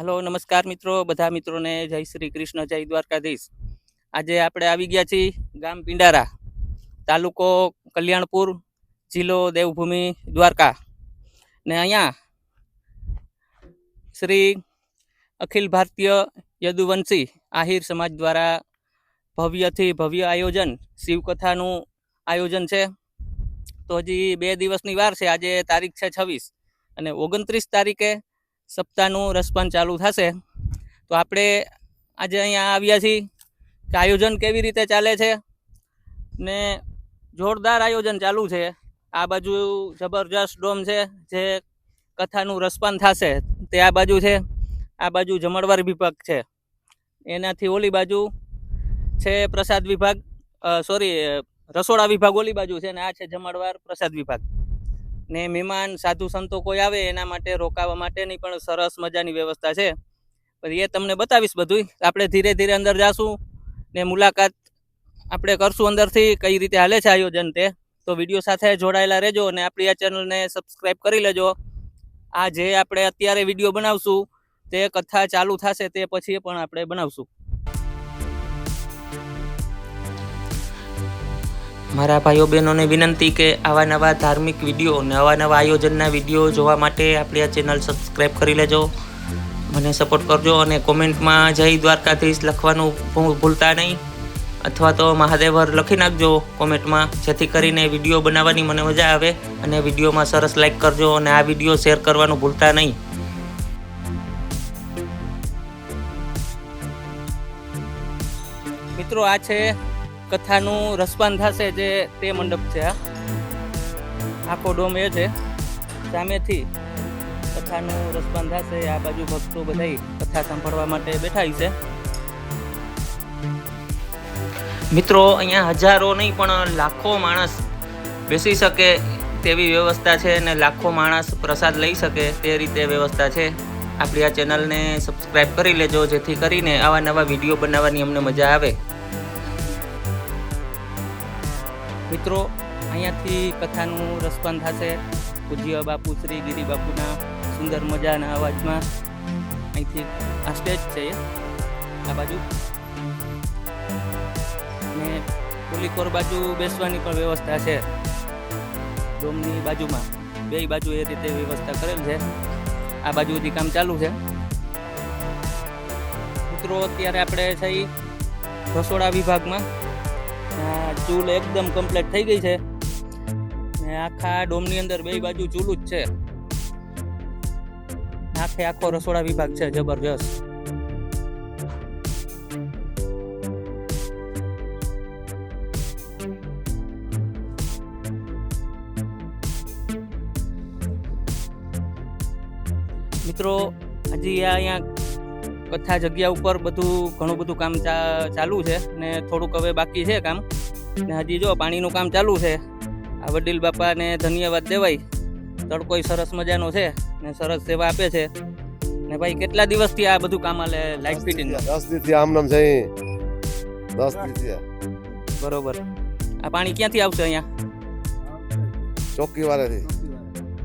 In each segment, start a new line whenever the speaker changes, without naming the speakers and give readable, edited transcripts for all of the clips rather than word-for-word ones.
Hello नमस्कार मित्रों, બધા મિત્રોને જય શ્રી કૃષ્ણ, જય દ્વારકાધીશ। આજે આપણે આવી ગયા છીએ ગામ પિંડારા, તાલુકો કલ્યાણપુર, જિલ્લો દેવભૂમિ દ્વારકા ને અહીંયા શ્રી અખિલ ભારતીય યદુવંશી આહિર સમાજ દ્વારા ભવ્યથી ભવ્ય આયોજન શિવકથાનું આયોજન છે। તો હજી 2 દિવસની વાર છે। આજે તારીખ છે 26 અને 29 તારીખે સપ્તાહનું રસપાન ચાલુ થશે। તો આપણે આજે અહીંયા આવ્યા છીએ કે આયોજન કેવી રીતે ચાલે છે ને જોરદાર આયોજન ચાલુ છે। આ બાજુ જબરજસ્ત ડોમ છે જે કથાનું રસપાન થશે તે આ બાજુ છે। આ બાજુ જમણવાર વિભાગ છે, એનાથી ઓલી બાજુ છે પ્રસાદ વિભાગ, રસોડા વિભાગ ઓલી બાજુ છે ને આ છે જમણવાર પ્રસાદ વિભાગ। ને મહેમાન સાધુ સંતો કોઈ આવે એના માટે રોકાવા માટેની પણ સરસ મજાની વ્યવસ્થા છે। પછી એ તમને બતાવીશ બધું। આપણે ધીરે ધીરે અંદર જાશું ને મુલાકાત આપણે કરશું અંદરથી કઈ રીતે હાલે છે આયોજન તે। તો વિડીયો સાથે જોડાયેલા રહેજો અને આપણી આ ચેનલને સબસ્ક્રાઈબ કરી લેજો। આ જે આપણે અત્યારે વિડીયો બનાવશું તે કથા ચાલુ થશે તે પછી પણ આપણે બનાવશું। મારા ભાઈઓ બહેનોને વિનંતી કે આવા નવા ધાર્મિક વિડીયો અને આવા નવા આયોજનના વિડીયો જોવા માટે આપણી આ ચેનલ સબસ્ક્રાઈબ કરી લેજો, મને સપોર્ટ કરજો અને કોમેન્ટમાં જય દ્વારકાધીશ લખવાનું ભૂલતા નહીં, અથવા તો મહાદેવર લખી નાખજો કોમેન્ટમાં, જેથી કરીને વિડીયો બનાવવાની મને મજા આવે અને વિડીયોમાં સરસ લાઈક કરજો અને આ વિડીયો શેર કરવાનું ભૂલતા નહીં। મિત્રો આ છે કથાનું રસપાન થશે જે તે મંડપ છે। આખો ડોમ એ છે, સામેથી કથાનું રસપાન થશે। આ બાજુ ભક્તો બધા કથા સાંભળવા માટે બેઠા છે। મિત્રો અહીંયા હજારો નહીં પણ લાખો માણસ બેસી શકે તેવી વ્યવસ્થા છે અને લાખો માણસ પ્રસાદ લઈ શકે તે રીતે વ્યવસ્થા છે। આપણી આ ચેનલને સબસ્ક્રાઈબ કરી લેજો જેથી કરીને આવા નવા વિડીયો બનાવવાની અમને મજા આવે। મિત્રો અહીંયાથી કથાનું રસપાન થશે પૂજ્ય બાપુ શ્રી ગિરી બાપુના સુંદર મજાના અવાજમાં। અહીંથી આ સ્ટેજ છે આ બાજુ, ને ઓલી કોર બાજુ બેસવાની પણ વ્યવસ્થા છે ડોમની બાજુમાં, બે બાજુ એ રીતે વ્યવસ્થા કરેલ છે। આ બાજુ સુધી કામ ચાલુ છે। મિત્રો અત્યારે આપણે છે રસોડા વિભાગમાં, ચૂલ એકદમ કમ્પ્લીટ થઈ ગઈ છે ને આખા ડોમની અંદર બે બાજુ ચૂલું જ છે। આખો રસોડા વિભાગ છે જબરજસ્ત। મિત્રો હજી અહીંયા કથા જગ્યા ઉપર ઘણું બધું કામ ચાલુ છે ને થોડુંક હવે બાકી છે કામ, ને હજી જો પાણીનું કામ ચાલુ છે। આ વડીલ બાપાને ધન્યવાદ દેવાય, તડકોય સરસ મજાનો છે ને સરસ સેવા આપે છે। ને ભાઈ કેટલા દિવસથી આ બધું કામ આલે લાઈટ ફિટિંગ?
10 દિવસથી આમનામ છે। 10 દિવસથી
બરોબર। આ પાણી ક્યાંથી આવશે અહીંયા?
ચોકી વાળાથી।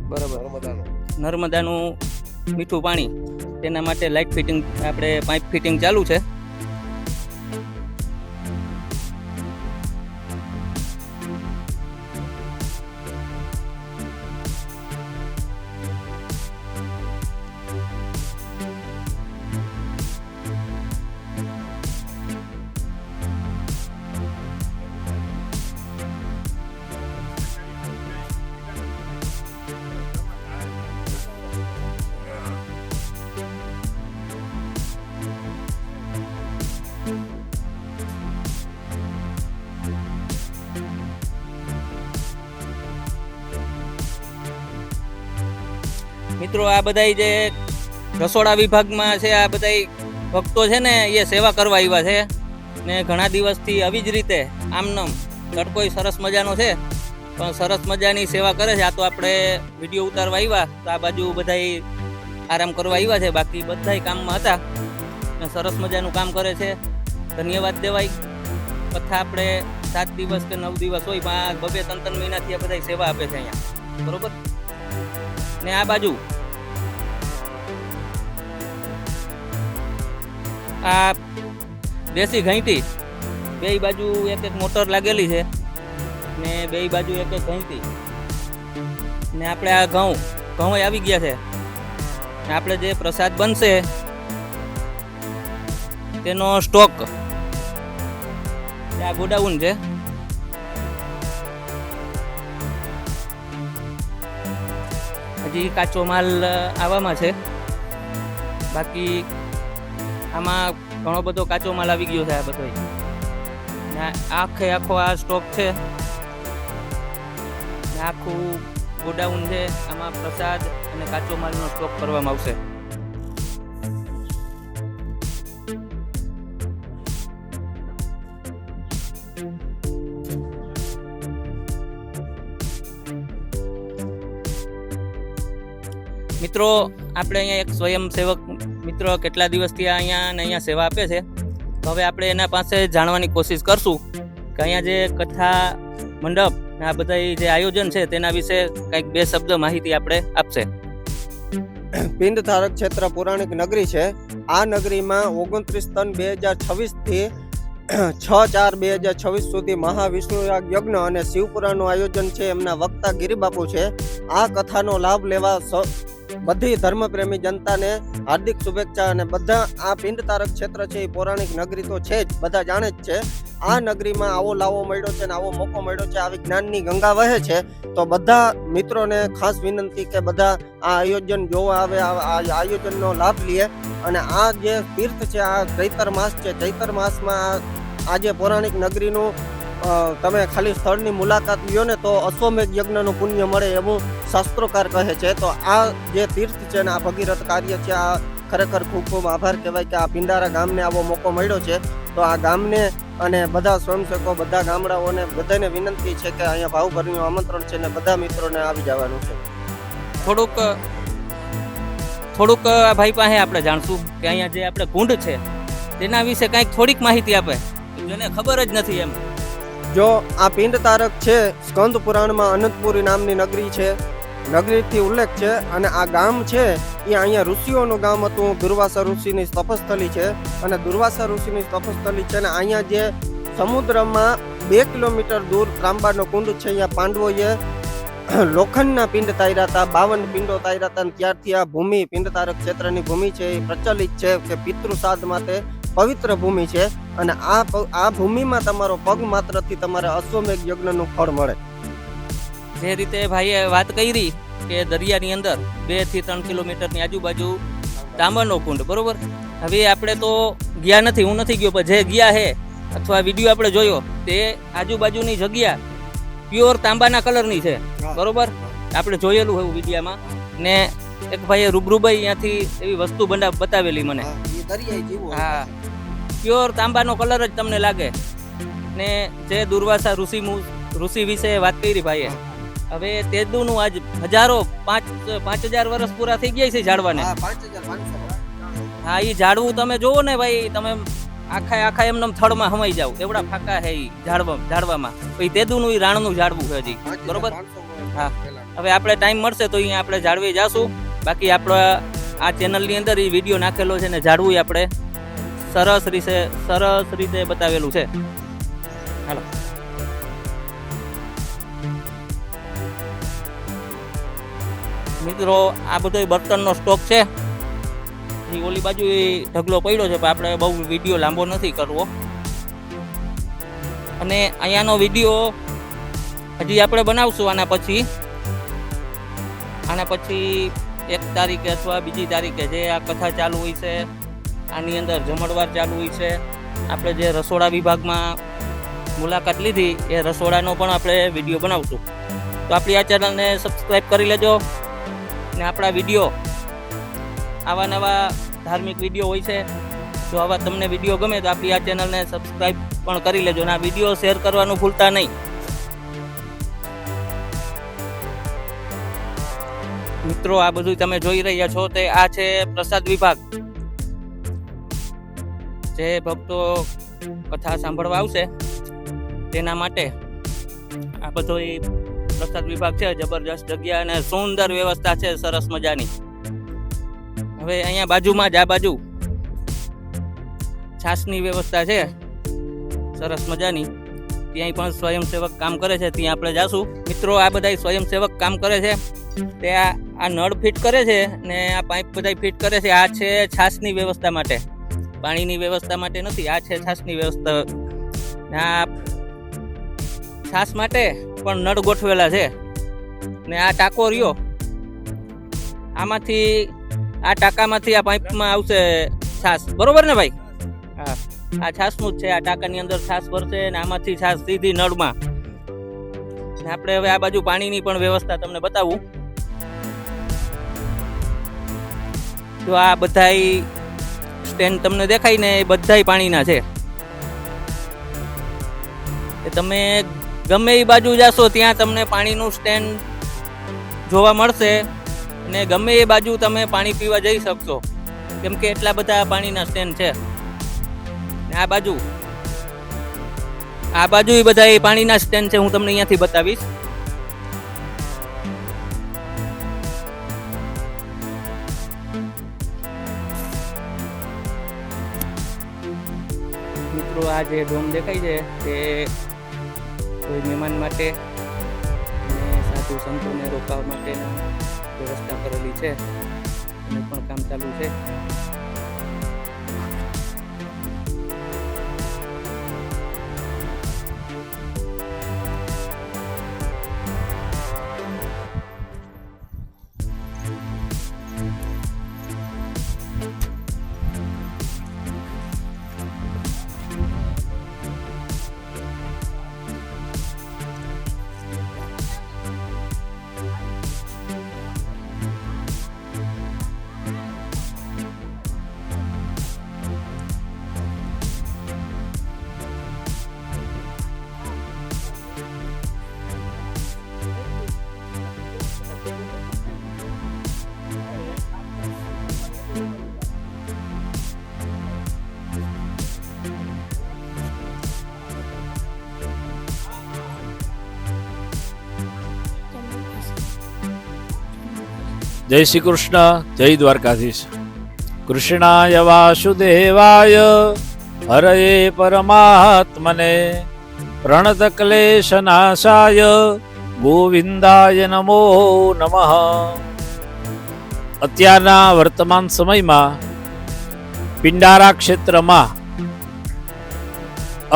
બરોબર, નર્મદાનું મીઠું પાણી, તેના માટે લાઇટ ફિટિંગ આપણે પાઇપ ફિટિંગ ચાલુ છે। મિત્રો આ બધા જે રસોડા વિભાગમાં છે આ બધા ભક્તો છે ને એ સેવા કરવા આવ્યા છે ને ઘણા દિવસથી આવી જ રીતે આમનામ તડકોય સરસ મજાનો છે પણ સરસ મજાની સેવા કરે છે। આ તો આપણે વિડીયો ઉતારવા આવ્યા તો આ બાજુ બધા આરામ કરવા આવ્યા છે, બાકી બધા કામમાં હતા ને સરસ મજાનું કામ કરે છે। ધન્યવાદ દેવાય। કથા આપણે 7 દિવસ કે 9 દિવસ હોય પણ 2-3 મહિનાથી આ બધા સેવા આપે છે અહીંયા, બરોબર। ને આ બાજુ આ દેશી ઘંટી બે બાજુ એક એક મોટર લાગેલી છે ને બે બાજુ એક એક ઘંટી ને આપણે આ ઘઉં આવી ગયા છે ને આપણે જે પ્રસાદ બનશે તેનો સ્ટોક આ ગોડાઉન છે. હજી કાચો માલ આવવામાં છે, બાકી આમાં ઘણો બધો કાચો માલ આવી ગયો છે. આ બધો આખો આ સ્ટોક છે ને આખું ગોડાઉન છે. આમાં પ્રસાદ અને કાચો માલનો સ્ટોક કરવામાં આવશે. મિત્રો આપણે અહીંયા એક સ્વયંસેવક મિત્ર કેટલા દિવસથી અહીંયા સેવા આપે છે, તો હવે આપણે એના પાસે જાણવાની કોશિશ કરશું કે અહીંયા જે કથા મંડપ આ બધા જે આયોજન છે તેના વિશે કંઈક બે શબ્દ માહિતી આપણે આપશે.
પિંડ ધારક ક્ષેત્ર પૌરાણિક નગરી છે. આ નગરીમાં 29 તન 2026 થી 6/4/2026 સુધી મહાવિષ્ણુ યજ્ઞ અને શિવપુરાણનું આયોજન છે. એમના વક્તા ગિરિબાપુ છે. આ કથાનો લાભ લેવા બધી ધર્મપ્રેમી જનતાને હાર્દિક શુભેચ્છા. અને બધા આ પિંડ તારક ક્ષેત્ર છે એ પૌરાણિક નગરી તો છે જ, બધા જાણે જ છે. આ નગરીમાં આવો લાવો મળ્યો છે ને આવો મોકો મળ્યો છે, આવી જ્ઞાનની ગંગા વહે છે. તો બધા મિત્રોને ખાસ વિનંતી કે બધા આ આયોજન જોવા આવે, આ આયોજનનો લાભ લે. અને આ જે તીર્થ છે આ ચૈતર માસ છે. ચૈતર માસમાં આ જે પૌરાણિક નગરીનું તમે ખાલી સ્થળની મુલાકાત લ્યો ને તો અશ્વમેઘ યજ્ઞનું પુણ્ય મળે એવું શાસ્ત્રોકાર કહે છે. તો આ જે તીર્થ છે ને આ ભગીરથ કાર્ય છે, આ ખરેખર ખૂબ ખૂબ આભાર કહેવાય કે આ પિંડારા ગામને આવો મોકો મળ્યો છે. તો આ ગામને અને બધા સ્વયંસેવકો, બધા ગામડાઓને બધાને વિનંતી છે કે અહીંયા ભાવભર્યું આમંત્રણ છે ને બધા મિત્રોને આવી જવાનું છે.
થોડુંક આ ભાઈ પાસે આપણે જાણશું કે અહીંયા જે આપણે કુંડ છે તેના વિશે કંઈક થોડીક માહિતી આપે, જેને ખબર જ નથી એમ.
જો આ પિંડ તારક છે, સ્કંદ પુરાણમાં અનંતપુરી નામની નગરી છે, નગરીથી ઉલ્લેખ છે. અને આ ગામ છે એ અહીંયા ઋષિઓનું ગામ હતું. દુર્વાસા ઋષિની તપસ્થલી છે અને દુર્વાસા ઋષિની તપસ્થલી છે. અને અહીંયા જે સમુદ્રમાં 2 કિલોમીટર દૂર ત્રાંબાનો કુંડ છે. અહીંયા પાંડવોએ લોખંડના પિંડ તાર્યા હતા, 52 પિંડો તાર્યા હતા. ત્યારથી આ ભૂમિ પિંડ તારક ક્ષેત્રની ભૂમિ છે એ પ્રચલિત છે કે પિતૃ શ્રાદ્ધ માટે પવિત્ર ભૂમિ છે. અને આ ભૂમિમાં તમારો પગ માત્રથી તમારે અશ્વમેઘ યજ્ઞનું ફળ મળે.
જે રીતે ભાઈએ વાત કરી કે દરિયાની અંદર 2 થી 3 કિલોમીટરની આજુબાજુ તાંબાનો કુંડ, બરોબર. હવે આપણે તો ગયા નથી, હું નથી ગયો, પણ જે ગયા છે અથવા વિડીયો આપણે જોયો તે આજુબાજુની જગ્યા પ્યોર તાંબાના કલરની છે, બરોબર. આપણે જોયેલું હોય વિડીયામાં. ને એક ભાઈએ રૂબરૂબાઈ અહીંયાથી એવી વસ્તુ બતાવેલી મને. હા, પ્યોર તાંબાનો કલર જ તમને લાગે. ને જે દુર્વાસા ઋષિ વિશે વાત કરી ભાઈએ, હવે તેદુનું આજ 5000 વર્ષ પૂરા થઈ ગયા છે ઝાડવાને. હા, એ ઝાડવું તમે જોવો ને ભાઈ, તમે આખા એમને થડમાં હમાઈ જાવ એવડા ફાકા છે એ ઝાડવામાં. પછી તેદુનું એ રાણનું ઝાડવું છે હજી, બરોબર. હા, હવે આપણે ટાઈમ મળશે તો અહીંયા આપણે ઝાડવી જાશું. બાકી આપણા આ ચેનલની અંદર એ વિડીયો નાખેલો છે ને ઝાડવું આપણે સરસ રીતે બતાવેલું છે. હાલો, મિત્રો આ બધો બર્તનનો સ્ટોક છે. ઓલી બાજુ ઢગલો પડ્યો છે, પણ આપણે બહુ વિડીયો લાંબો નથી કરવો. અને અહીંયાનો વિડીયો હજી આપણે બનાવશું આના પછી 1 તારીખે અથવા 2 તારીખે જે આ કથા ચાલુ હોય છે, આની અંદર જમણવાર ચાલુ હોય છે. આપણે જે રસોડા વિભાગમાં મુલાકાત લીધી એ રસોડાનો પણ આપણે વિડીયો બનાવશું. તો આપણી આ ચેનલને સબસ્ક્રાઈબ કરી લેજો. ને આપણા વિડીયો આવા નવા ધાર્મિક વિડીયો હોય છે. જો આવા તમને વિડીયો ગમે તો આપણી આ ચેનલને સબસ્ક્રાઈબ પણ કરી લેજો અને આ વિડીયો શેર કરવાનું ભૂલતા નહીં. મિત્રો આ બધું તમે જોઈ રહ્યા છો તે આ છે પ્રસાદ વિભાગ. જે ભક્તો કથા સાંભળવા આવશે તેના માટે આ બધો પ્રસાદ વિભાગ છે. જબરજસ્ત જગ્યા અને સુંદર વ્યવસ્થા છે, સરસ મજાની. હવે અહીંયા બાજુમાં જ આ બાજુ છાસની વ્યવસ્થા છે સરસ મજાની, ત્યાંય પણ સ્વયંસેવક કામ કરે છે, ત્યાં આપણે જાશું. મિત્રો આ બધા સ્વયંસેવક કામ કરે છે, તે આ નળ ફિટ કરે છે ને આ પાઇપ બધા ફિટ કરે છે. આ છે છાસની વ્યવસ્થા માટે, પાણીની વ્યવસ્થા માટે નથી. આ છે છાસની વ્યવસ્થા. આ છાસ માટે પણ નળ ગોઠવેલા છે ને આ ટાંકો રહ્યો, આમાંથી આ ટાંકામાંથી આ પાઇપમાં આવશે છાસ, બરોબર ને ભાઈ? હા, આ છાસનું જ છે. આ ટાંકાની અંદર છાસ ભરશે ને આમાંથી છાસ સીધી નળમાં. આપણે હવે આ બાજુ પાણીની પણ વ્યવસ્થા તમને બતાવું. તો આ બધાય સ્ટેન્ડ તમને દેખાય ને, એ બધાય પાણીના છે. તમે ગમે એ બાજુ જાશો ત્યાં તમને પાણીનું સ્ટેન્ડ જોવા મળશે ને ગમે એ બાજુ તમે પાણી પીવા જઈ શકશો, કેમ કે એટલા બધા પાણીના સ્ટેન્ડ છે. ને આ બાજુ એ બધા એ પાણીના સ્ટેન્ડ છે, હું તમને અહીંયાથી બતાવીશ. મિત્રો આ જે ડોમ દેખાય છે તે કોઈ મહેમાન માટે અને સાધુ સંતોને રોકાવા માટેની વ્યવસ્થા કરેલી છે, એનું પણ કામ ચાલુ છે.
જય શ્રી કૃષ્ણ, જય દ્વારકાધીશ. કૃષ્ણાય વાસુદેવાય હરયે પરમાત્મને પ્રણત ક્લેશનાશાય ગોવિંદાય નમો નમઃ. અત્યારના વર્તમાન સમયમાં પિંડારા ક્ષેત્રમાં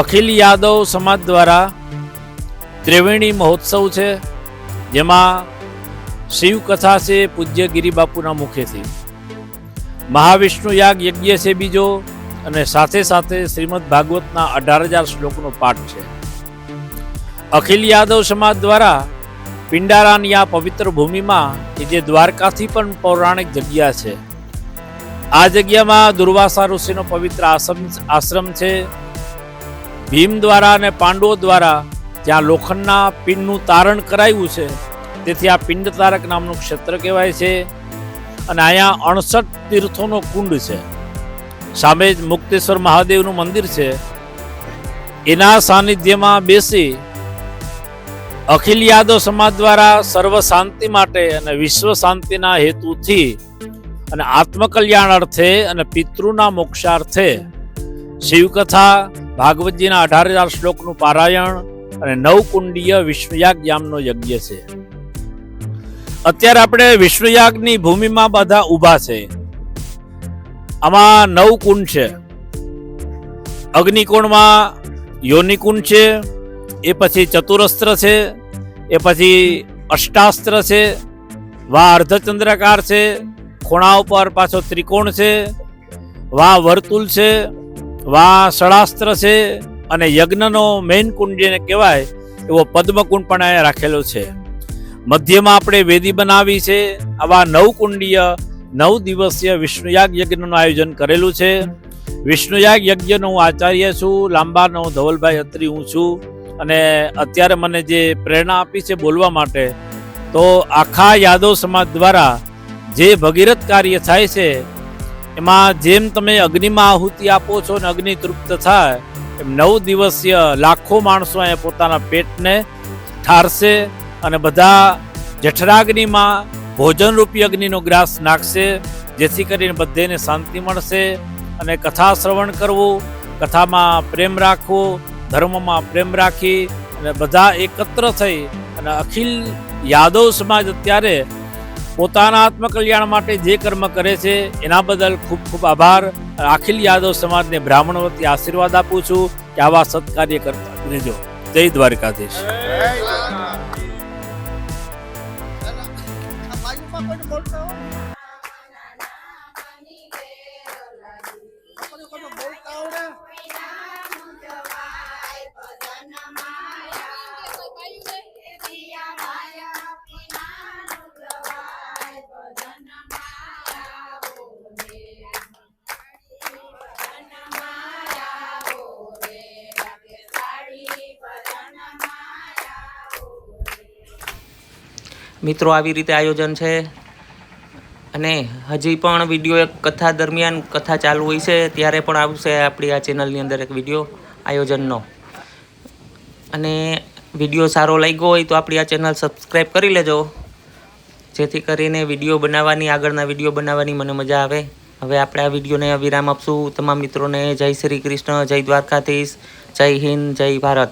અખિલ યાદવ સમાજ દ્વારા ત્રિવેણી મહોત્સવ છે, જેમાં શિવકથા છે પૂજ્ય ગિરિબાપુના મુખેથી, મહાવિષ્ણુ યાગ યજ્ઞ છે બીજો, અને સાથે સાથે શ્રીમદ ભાગવતના 18,000 શ્લોકનો પાઠ છે. અખિલ યાદવ સમાજ દ્વારા પિંડારાની આ પવિત્ર ભૂમિમાં કે જે દ્વારકાથી પણ પૌરાણિક જગ્યા છે, આ જગ્યામાં દુર્વાસા ઋષિનો પવિત્ર આશ્રમ છે. ભીમ દ્વારા અને પાંડવો દ્વારા ત્યાં લોખંડના પિંડનું તારણ કરાયું છે, તેથી આ પિંડ તારક નામનું ક્ષેત્ર કહેવાય છે. અને અહીંયા 68 તીર્થોનો કુંડ છે. સામે જ મુક્તેશ્વર મહાદેવનું મંદિર છે. એના સાનિધ્યમાં બેસી અખિલ યાદવ સમાજ દ્વારા સર્વ શાંતિ માટે અને વિશ્વ શાંતિના હેતુથી અને આત્મકલ્યાણ અર્થે અને પિતૃના મોક્ષાર્થે શિવકથા, ભાગવતજીના 18,000 શ્લોકનું પારાયણ અને 9 કુંડીય વિષ્ણુયાગ યામનો યજ્ઞ છે. અત્યારે આપણે વિષ્ણુયાગની ભૂમિમાં બધા ઊભા છે. આમાં 9 કુંડ છે. અગ્નિકુંડમાં યોનિકુંડ છે, એ પછી ચતુરસ્ત્ર છે, એ પછી અષ્ટાસ્ત્ર છે, વા અર્ધચંદ્રાકાર છે, ખૂણા ઉપર પાછો ત્રિકોણ છે, વા વર્તુળ છે, વા ષડાસ્ત્ર છે, અને યજ્ઞનો મેઇન કુંડ જેને કહેવાય એવો પદ્મકુંડ પણ અહીંયા રાખેલો છે. મધ્યમાં આપણે વેદી બનાવી છે. આવા 9 કુંડીય 9 દિવસીય વિષ્ણુયાગ યજ્ઞનું આયોજન કરેલું છે. વિષ્ણુયાગ યજ્ઞનો હું આચાર્ય છું. લાંબાનો ધવલભાઈ અત્રી હું છું. અને અત્યારે મને જે પ્રેરણા આપી છે બોલવા માટે, તો આખા યાદવ સમાજ દ્વારા જે ભગીરથ કાર્ય થાય છે એમાં જેમ તમે અગ્નિમાં આહુતિ આપો છો અને અગ્નિ તૃપ્ત થાય, એમ 9 દિવસીય લાખો માણસો અહીંયા પોતાના પેટને ઠારશે અને બધા જઠરાગ્નિમાં ભોજનરૂપી અગ્નિનો ગ્રાસ નાખશે, જેથી કરીને બધેને શાંતિ મળશે અને કથા શ્રવણ કરવું, કથામાં પ્રેમ રાખવો, ધર્મમાં પ્રેમ રાખી અને બધા એકત્ર થઈ અને અખિલ યાદવ સમાજ અત્યારે પોતાના આત્મકલ્યાણ માટે જે કર્મ કરે છે એના બદલ ખૂબ ખૂબ આભાર. અખિલ યાદવ સમાજને બ્રાહ્મણ વતી આશીર્વાદ આપું છું કે આવા સત્કાર્ય કરતા રહેજો. જય દ્વારકાધીશ.
મિત્રો આવી રીતે આયોજન છે અને હજી પણ વિડીયો એક કથા દરમિયાન કથા ચાલુ હોય છે ત્યારે પણ આવશે આપણી આ ચેનલની અંદર એક વિડીયો આયોજનનો. અને વિડીયો સારો લાગ્યો હોય તો આપણી આ ચેનલ સબસ્ક્રાઈબ કરી લેજો, જેથી કરીને વિડીયો બનાવવાની, આગળના વિડીયો બનાવવાની મને મજા આવે. હવે આપણે આ વિડીયોને વિરામ આપશું. તમામ મિત્રોને જય શ્રી કૃષ્ણ, જય દ્વારકાધીશ, જય હિન્દ, જય ભારત.